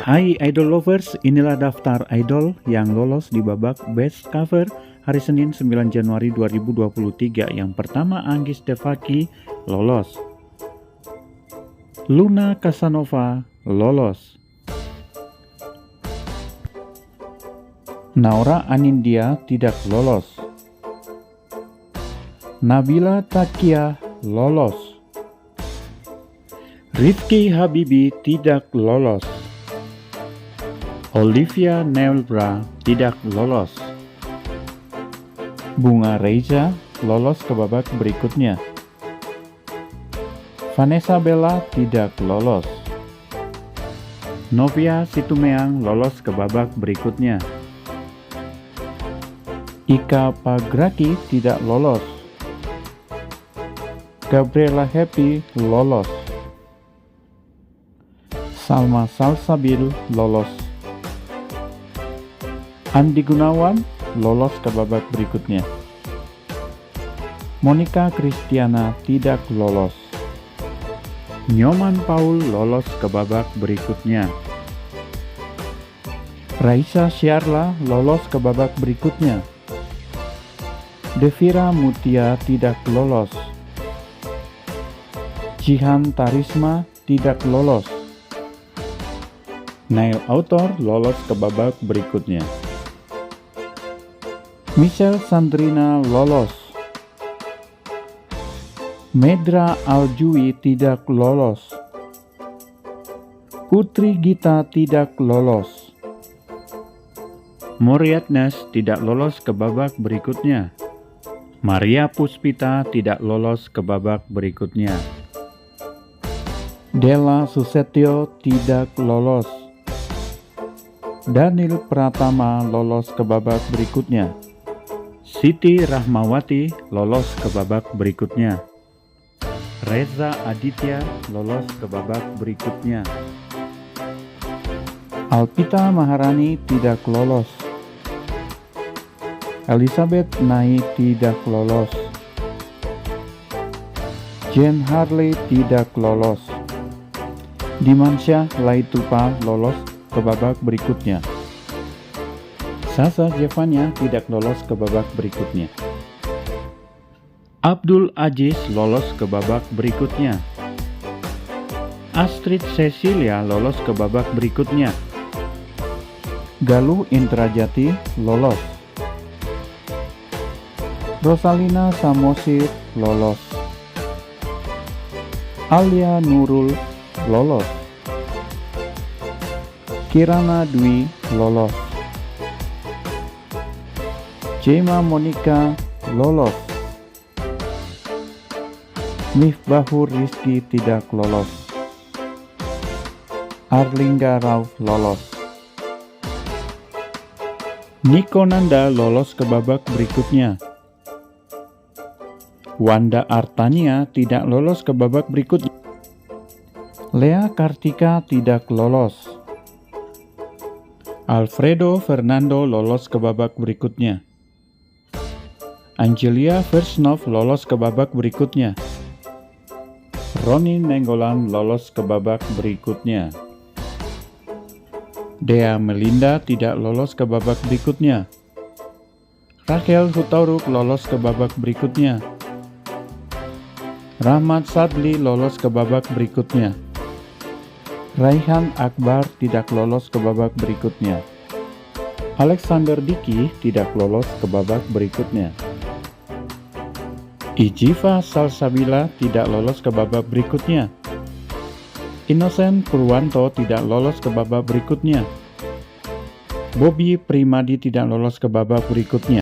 Hai Idol Lovers, inilah daftar idol yang lolos di babak Best Cover hari Senin 9 Januari 2023. Yang pertama Anggis Devaki lolos. Luna Casanova lolos. Naura Anindya tidak lolos. Nabila Takia lolos. Rizky Habibi tidak lolos. Olivia Neulbra tidak lolos. Bunga Reza lolos ke babak berikutnya. Vanessa Bella tidak lolos. Novia Situmeang lolos ke babak berikutnya. Ika Pagraki tidak lolos. Gabriela Happy lolos. Salma Salsabil lolos. Andi Gunawan lolos ke babak berikutnya. Monica Kristiana tidak lolos. Nyoman Paul lolos ke babak berikutnya. Raisa Syarla lolos ke babak berikutnya. Devira Mutia tidak lolos. Jihan Tarisma tidak lolos. Nail Autor lolos ke babak berikutnya. Michelle Sandrina lolos. Medra Aljui tidak lolos. Putri Gita tidak lolos. Moriatnes tidak lolos ke babak berikutnya. Maria Puspita tidak lolos ke babak berikutnya. Della Susetio tidak lolos. Daniel Pratama lolos ke babak berikutnya. Siti Rahmawati lolos ke babak berikutnya. Reza Aditya lolos ke babak berikutnya. Alpita Maharani tidak lolos. Elizabeth Nai tidak lolos. Jen Harley tidak lolos. Dimansyah Laitupa lolos ke babak berikutnya. Sasa Jevanya tidak lolos ke babak berikutnya. Abdul Aziz lolos ke babak berikutnya. Astrid Cecilia lolos ke babak berikutnya. Galuh Indrajati lolos. Rosalina Samosir lolos. Alia Nurul lolos. Kirana Dwi lolos. Jema Monica lolos. Mifbahur Rizky tidak lolos. Arlingga Rauf lolos. Niko Nanda lolos ke babak berikutnya. Wanda Artania tidak lolos ke babak berikutnya. Lea Kartika tidak lolos. Alfredo Fernando lolos ke babak berikutnya. Angelia Versnov lolos ke babak berikutnya. Roni Nenggolan lolos ke babak berikutnya. Dea Melinda tidak lolos ke babak berikutnya. Rachel Hutauruk lolos ke babak berikutnya. Rahmat Sadli lolos ke babak berikutnya. Raihan Akbar tidak lolos ke babak berikutnya. Alexander Diki tidak lolos ke babak berikutnya. Ijiva Salsabila tidak lolos ke babak berikutnya. Innocent Purwanto tidak lolos ke babak berikutnya. Bobby Primadi tidak lolos ke babak berikutnya.